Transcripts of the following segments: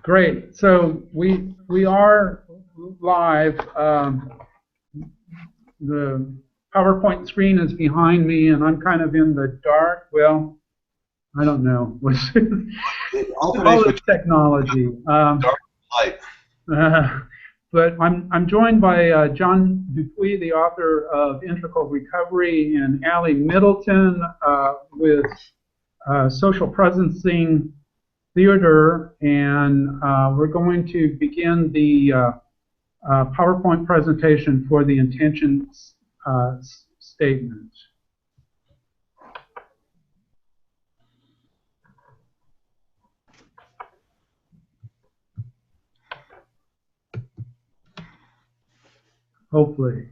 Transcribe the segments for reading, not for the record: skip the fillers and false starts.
Great. So we are live. The PowerPoint screen is behind me, and I'm kind of in the dark. Well, I don't know. All this technology. Dark light. But I'm joined by John Dupuy, the author of Integral Recovery, and Allie Middleton with Social Presencing Theater, and we're going to begin the PowerPoint presentation for the intention statement. Hopefully.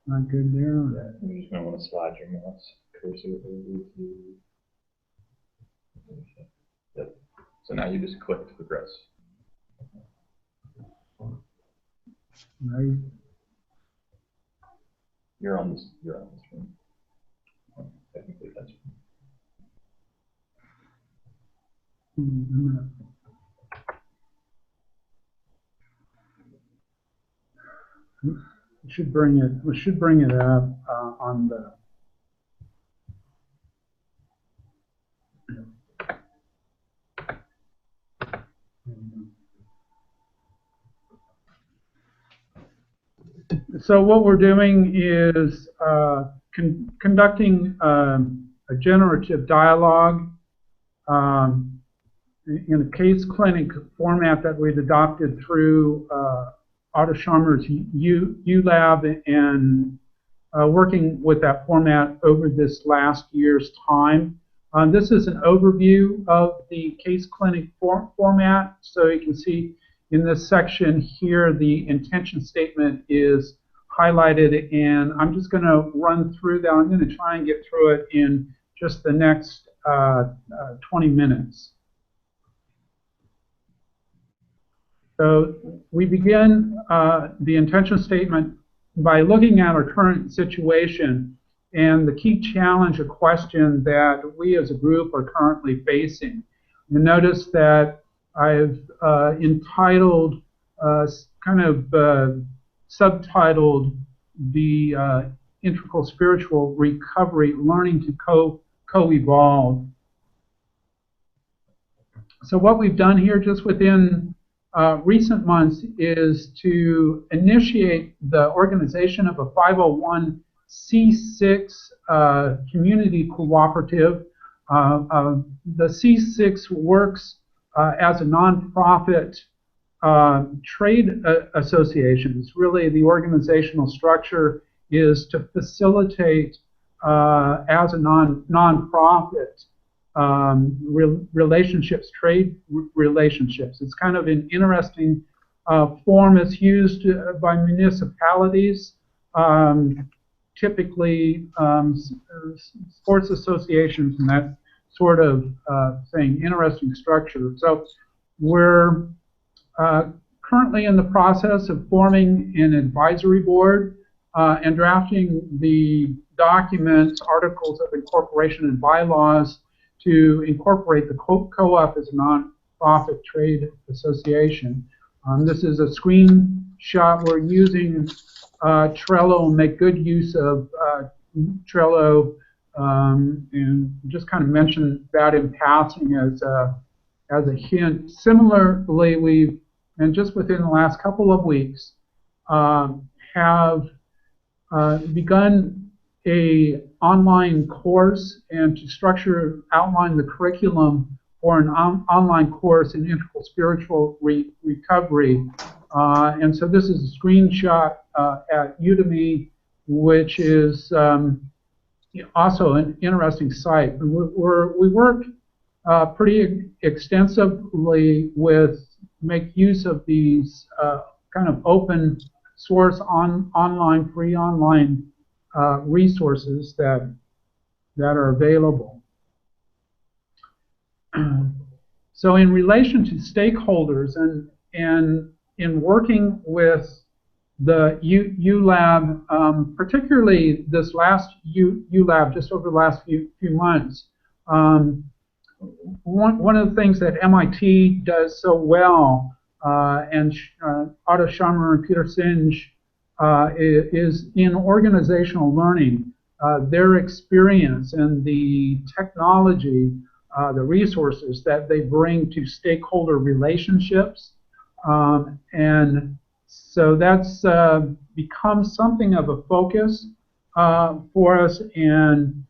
Not good there. Yeah, you just might want to slide your mouse cursor over to. Yep. So now you just click to progress. Right. You're on this. You're on this screen. Technically, that's. We should bring it up on the. So what we're doing is conducting a generative dialogue in a case clinic format that we've adopted through Otto Scharmer's u.lab, and working with that format over this last year's time. This is an overview of the case clinic format. So you can see in this section here, the intention statement is highlighted, and I'm just going to run through that. I'm going to try and get through it in just the next 20 minutes. So we begin the intention statement by looking at our current situation and the key challenge or question that we as a group are currently facing. You notice that I've entitled, subtitled the Integral Spiritual Recovery, Learning to Co-Evolve. So what we've done here just within recent months is to initiate the organization of a 501c6 community cooperative. The C6 works as a nonprofit trade association. It's really the organizational structure is to facilitate as a nonprofit relationships, trade relationships. It's kind of an interesting form. It's used by municipalities, typically sports associations and that sort of thing. Interesting structure. So we're currently in the process of forming an advisory board and drafting the documents, articles of incorporation and bylaws to incorporate the co-op as a non-profit trade association. This is a screenshot. We're using Trello and make good use of Trello, and just kind of mention that in passing as a hint. Similarly, we've, and just within the last couple of weeks, have begun a online course and to outline the curriculum for an online course in integral spiritual recovery. And so this is a screenshot at Udemy, which is also an interesting site. We work pretty extensively make use of these kind of open source free online resources that are available. So in relation to stakeholders and in working with the u.lab, particularly this last u.lab, just over the last few months, One of the things that MIT does so well, and Otto Scharmer and Peter Singe, is in organizational learning. Their experience and the technology, the resources that they bring to stakeholder relationships. And so that's become something of a focus for us. And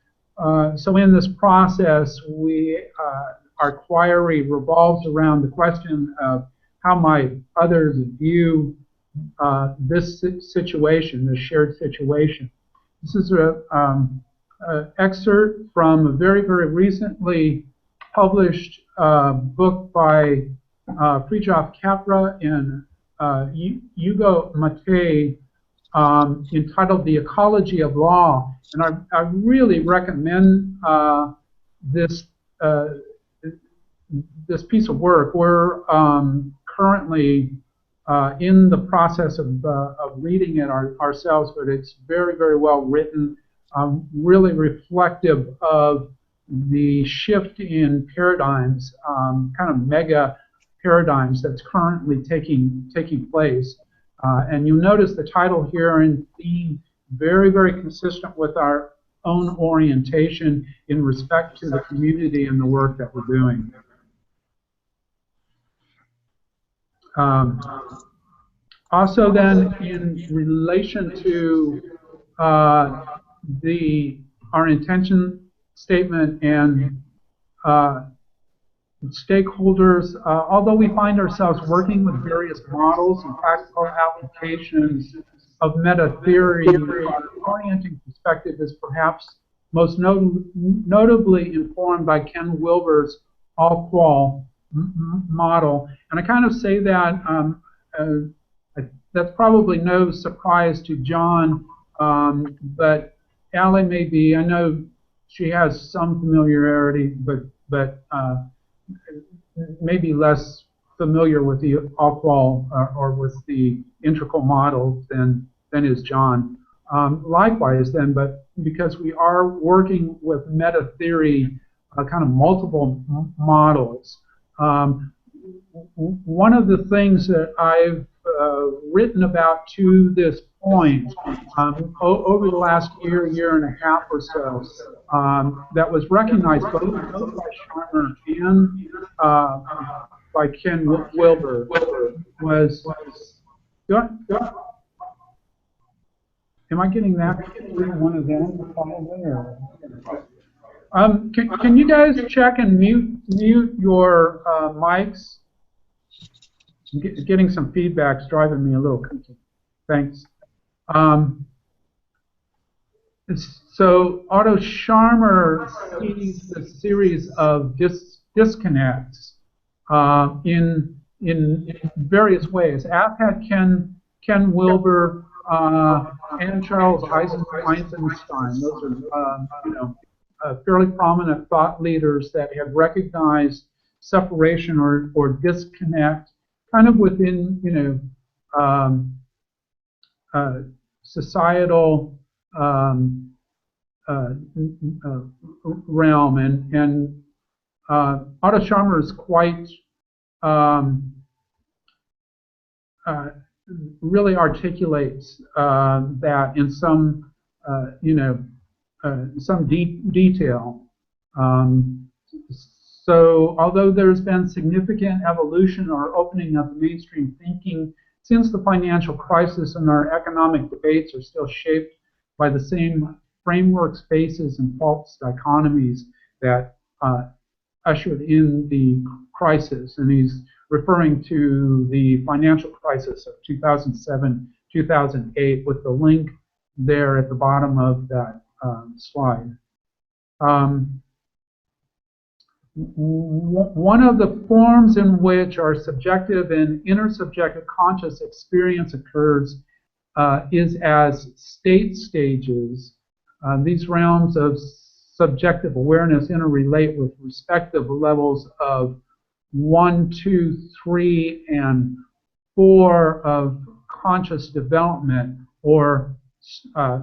so in this process, our query revolves around the question of how might others view this situation, this shared situation. This is an excerpt from a very, very recently published book by Fritjof Capra and Hugo Mattei, entitled The Ecology of Law. And I really recommend this this piece of work. We're currently in the process of reading it ourselves, but it's very, very well written, really reflective of the shift in paradigms, kind of mega paradigms that's currently taking place. And you'll notice the title here and theme very, very consistent with our own orientation in respect to the community and the work that we're doing. Also then, in relation to our intention statement and stakeholders, although we find ourselves working with various models and practical applications of meta theory, our orienting perspective is perhaps most notably informed by Ken Wilber's all-qual model. And I kind of say that that's probably no surprise to John, but Allie may be. I know she has some familiarity, but maybe less familiar with the all-qual or with the integral model than is John. Likewise, then, but because we are working with meta theory, kind of multiple models. One of the things that I've written about to this point over the last year and a half or so, that was recognized both by Scharmer and by Ken Wilber was. Am I getting that through one of them? Can you guys check and mute your mics? Getting some feedback's driving me a little crazy. Thanks. So Otto Scharmer sees the series of disconnects in various ways. I've had Ken Wilber and Charles Eisenstein. Those are fairly prominent thought leaders that have recognized separation or disconnect, kind of within societal realm, and Otto Scharmer is quite really articulates that in some some detail. So although there's been significant evolution or opening of mainstream thinking since the financial crisis, and our economic debates are still shaped by the same framework spaces and false dichotomies that ushered in the crisis. And he's referring to the financial crisis of 2007-2008 with the link there at the bottom of that slide. One of the forms in which our subjective and intersubjective conscious experience occurs is as state stages. These realms of subjective awareness interrelate with respective levels of 1, 2, 3, and 4 of conscious development, or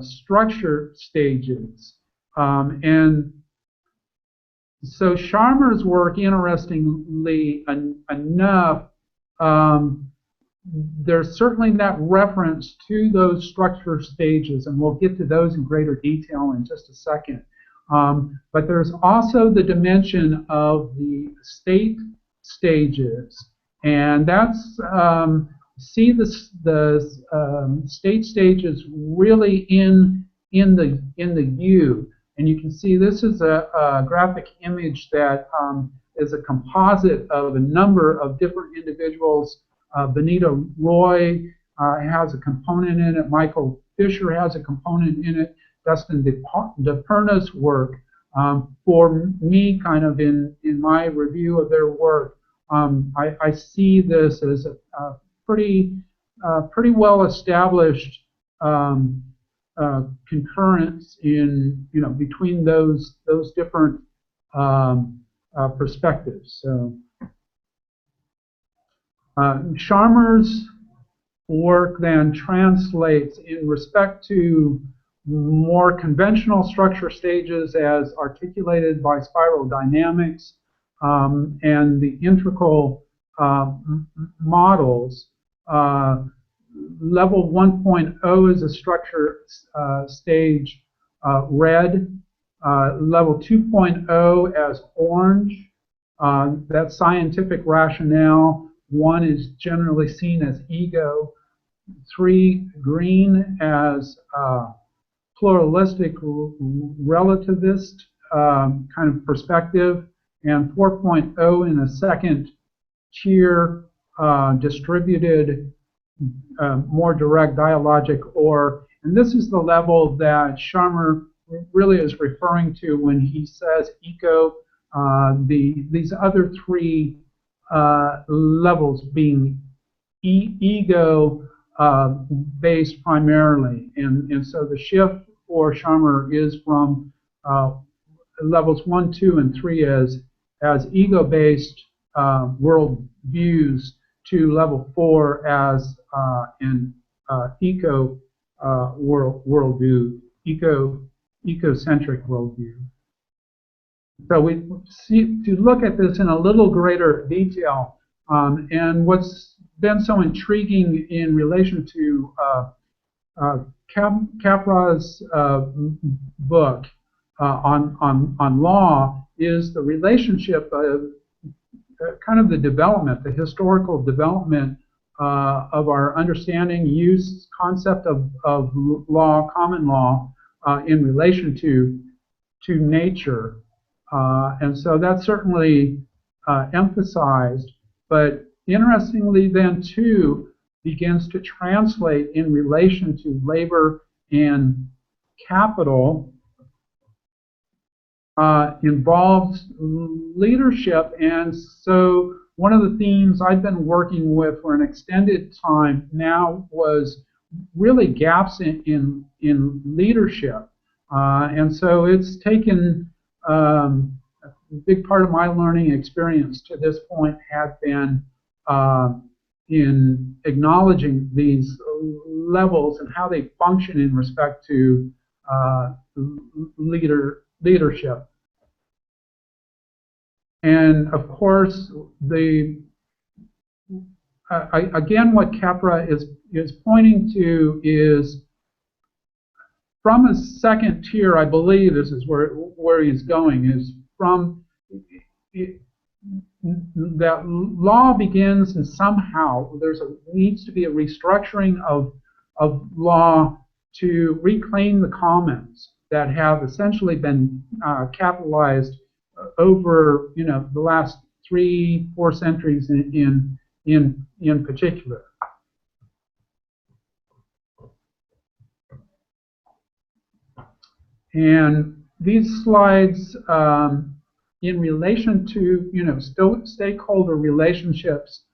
structure stages. And So Sharma's work, interestingly enough, there's certainly that reference to those structure stages, and we'll get to those in greater detail in just a second. But there's also the dimension of the state stages, and that's see the state stages really in the U. And you can see this is a graphic image that is a composite of a number of different individuals. Benita Roy has a component in it. Michael Fisher has a component in it. Dustin DePerna's work. For me, kind of in my review of their work, I see this as a pretty well established concurrence in between those different perspectives. So Sharma's work then translates in respect to more conventional structure stages as articulated by spiral dynamics and the integral models. Level 1.0 is a structure stage red, level 2.0 as orange. That's scientific rationale. 1 is generally seen as ego. 3, green as pluralistic relativist kind of perspective. And 4.0 in a second tier distributed, more direct dialogic or, and this is the level that Sharma really is referring to when he says eco, these other 3 levels being ego based primarily, and so the shift for Sharma is from levels 1, 2, and 3 as ego based world views to level 4 as an eco worldview, ecocentric worldview. So we see to look at this in a little greater detail, and what's been so intriguing in relation to Capra's book on law is the relationship of kind of the development, the historical development of our understanding, use, concept of law, common law, in relation to nature. And so that's certainly emphasized, but interestingly then too begins to translate in relation to labor and capital, involves leadership. And so one of the themes I've been working with for an extended time now was really gaps in leadership. And so it's taken a big part of my learning experience to this point has been in acknowledging these levels and how they function in respect to leadership. And of course, again, what Capra is pointing to is from a second tier, I believe this is where he's going, is from that law begins and somehow needs to be a restructuring of law to reclaim the commons that have essentially been capitalized over the last 3-4 centuries in particular. And these slides, in relation to stakeholder relationships,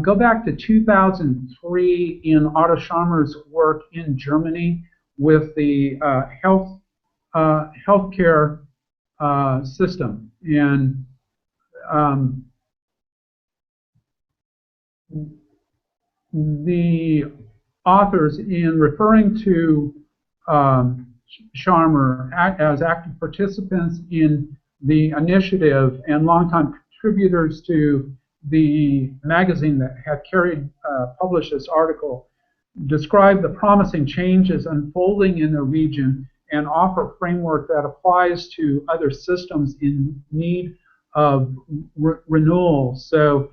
go back to 2003 in Otto Scharmer's work in Germany with the healthcare system. And the authors, in referring to Scharmer as active participants in the initiative and longtime contributors to the magazine that had published this article, describe the promising changes unfolding in the region and offer a framework that applies to other systems in need of renewal. So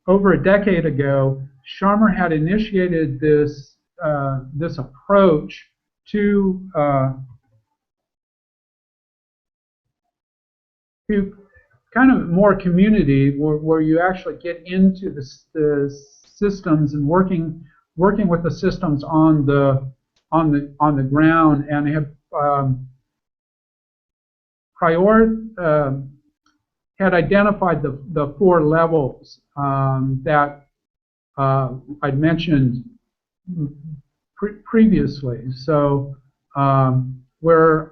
over a decade ago, Sharma had initiated this approach to kind of more community, where you actually get into the systems and working with the systems on the ground, and have had identified the 4 levels that I'd mentioned previously. So where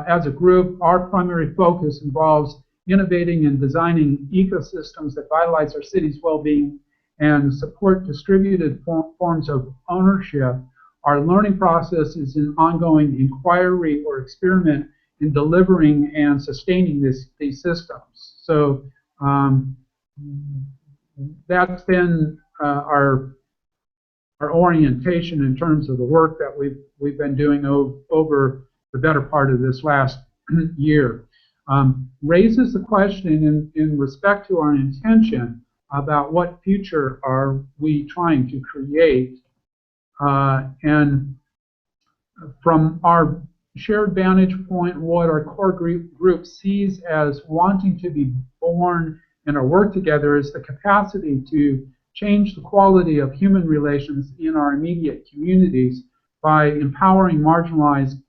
as a group, our primary focus involves innovating and designing ecosystems that vitalize our city's well-being and support distributed forms of ownership. Our learning process is an ongoing inquiry or experiment in delivering and sustaining these systems. So that's been our orientation in terms of the work that we've been doing over the better part of this last year. Raises the question in respect to our intention about what future are we trying to create, and from our shared vantage point, what our core group sees as wanting to be born in our work together is the capacity to change the quality of human relations in our immediate communities by empowering marginalized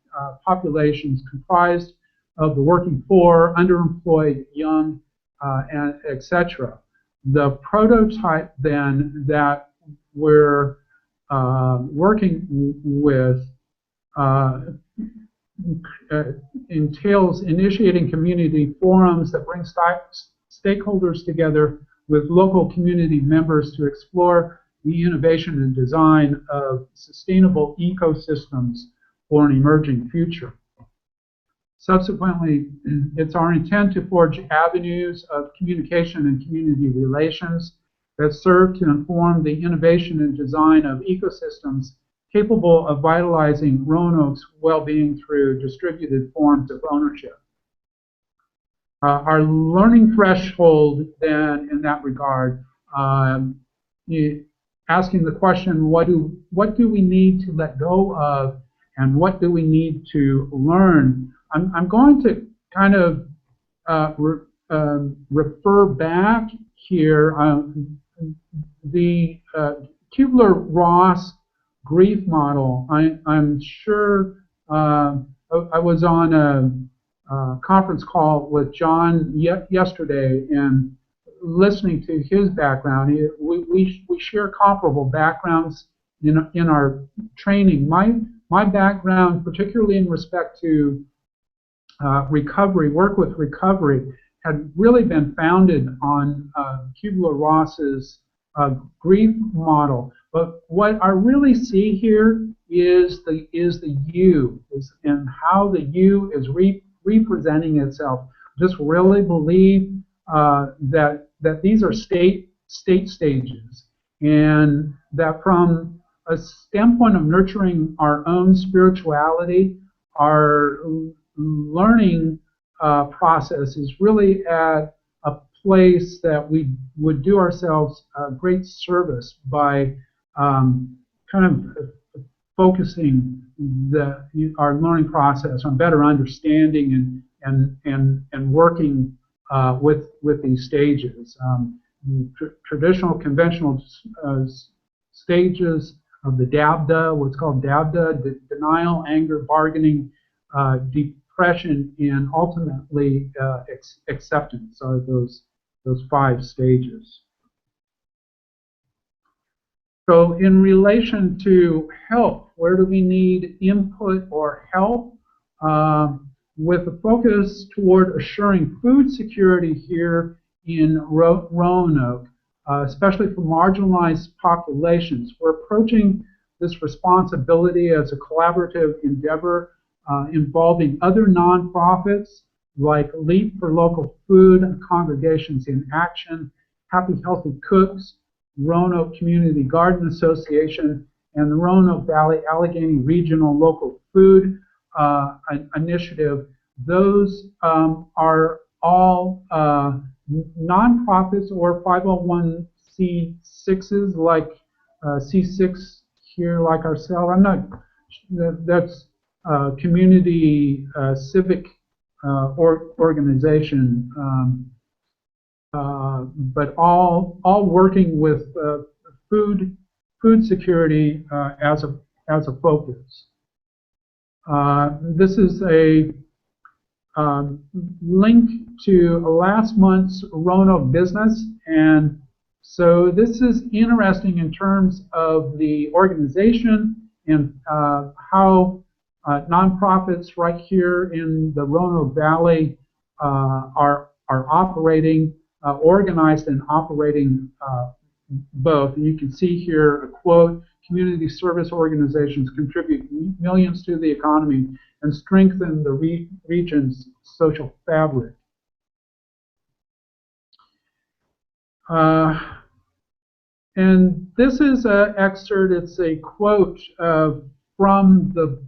populations comprised of the working poor, underemployed, young, and etc. The prototype then that we're working with entails initiating community forums that bring stakeholders together with local community members to explore the innovation and design of sustainable ecosystems for an emerging future. Subsequently, it's our intent to forge avenues of communication and community relations that serve to inform the innovation and design of ecosystems capable of vitalizing Roanoke's well-being through distributed forms of ownership. Our learning threshold then in that regard, asking the question, what do we need to let go of and what do we need to learn? I'm going to kind of refer back here. The Kubler-Ross grief model, I'm sure I was on a conference call with John yesterday and listening to his background. We share comparable backgrounds in our training. My background, particularly in respect to recovery, work with recovery, had really been founded on Kubler-Ross's grief model. But what I really see here is the U, and how the U is representing itself. Just really believe that these are state stages, and that from a standpoint of nurturing our own spirituality, our learning process is really at a place that we would do ourselves a great service by kind of focusing our learning process on better understanding and working with these stages. Traditional, conventional stages of the DABDA, what's called DABDA, denial, anger, bargaining, depression, and ultimately acceptance are those 5 stages. So in relation to health, where do we need input or help? With a focus toward assuring food security here in Roanoke, especially for marginalized populations. We're approaching this responsibility as a collaborative endeavor involving other nonprofits like LEAP for Local Food, Congregations in Action, Happy Healthy Cooks, Roanoke Community Garden Association, and the Roanoke Valley Allegheny Regional Local Food Initiative. Those are all nonprofits or 501c6s, like C6 here, like ourselves. I'm not. That's community civic organization, but all working with food security as a focus. This is a link to last month's Roanoke business, and so this is interesting in terms of the organization and how nonprofits right here in the Roanoke Valley are operating, organized and operating both. And you can see here a quote: "Community service organizations contribute millions to the economy and strengthen the region's social fabric." And this is an excerpt, it's a quote from the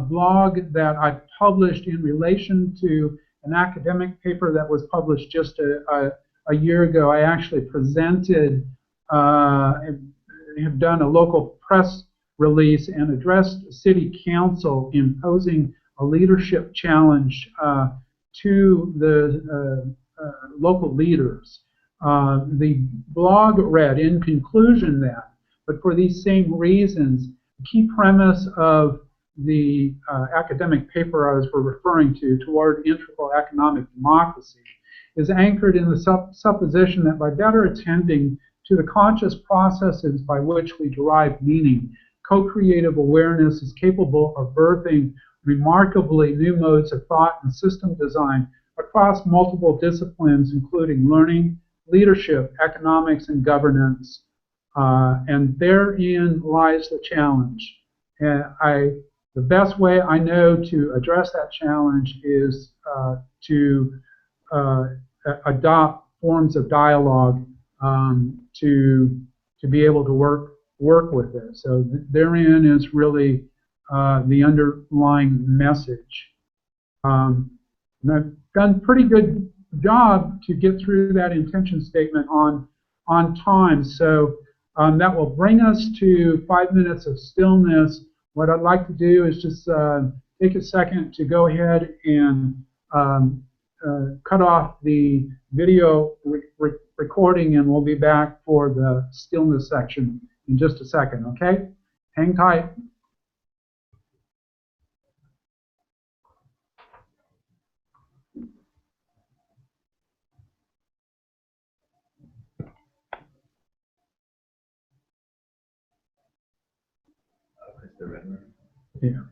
blog that I published in relation to an academic paper that was published just a year ago. I actually presented, have done a local press release and addressed City Council imposing a leadership challenge to the local leaders. The blog read, in conclusion, that, but for these same reasons, the key premise of the academic paper I was referring to, Toward Integral Economic Democracy, is anchored in the supposition that by better attending to the conscious processes by which we derive meaning, co-creative awareness is capable of birthing remarkably new modes of thought and system design across multiple disciplines, including learning, leadership, economics, and governance. And therein lies the challenge. And the best way I know to address that challenge is to adopt forms of dialogue to be able to work with it. So therein is really the underlying message. And I've done a pretty good job to get through that intention statement on time. So that will bring us to 5 minutes of stillness. What I'd like to do is just take a second to go ahead and cut off the video recording, and we'll be back for the stillness section in just a second, okay? Hang tight. The red one? Yeah.